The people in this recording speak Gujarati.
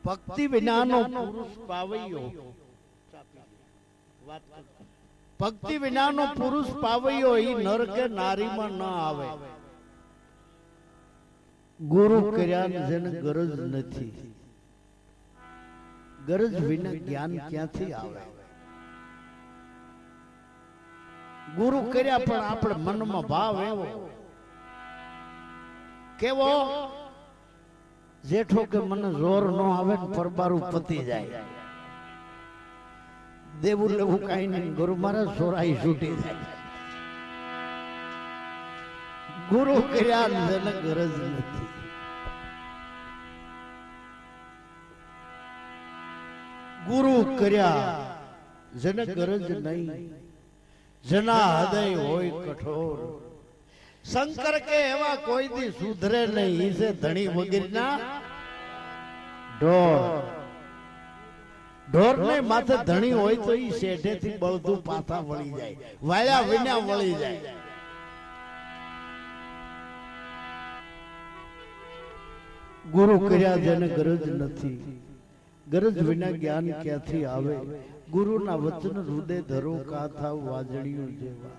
ભક્તિ વિનાનો પુરુષ પાવૈયો, ભક્તિ વિનાનો પુરુષ પાવૈયો ઈ નર કે નારીમાં ન આવે. ગુરુ કર્યા જેને ગરજ નથી, ગરજ વિના જ્ઞાન ક્યાંથી આવે? ગુરુ કર્યા પણ આપણે મનમાં ભાવ એવો કેવો, જેઠો કે મને જોર ન આવે ને પરબારું પતી જાય, દેવું લેવું કઈ નહીં, ગુરુ મારા સોરાઈ છૂટી જાય. ગુરુ કર્યા જેને ગરજ નથી, ગુરુ કર્યા જેને ગરજ નહીં, જેના હૃદય હોય કઠોર. શંકર કે એવા કોઈ દી સુધરે નહીં, છે ધણી વગરના ઢોર. ઢોર ને માથે ધણી હોય તો ઈ શેઠેથી બળતું પાછા વળી જાય, વાળ્યા વિના વળી જાય. ગુરુ કર્યા જેને ગરજ નથી, ગરજ વિના જ્ઞાન ક્યાંથી આવે? ગુરુના વચન હૃદય ધરો કા થાવ વાજળીઓ જેવા.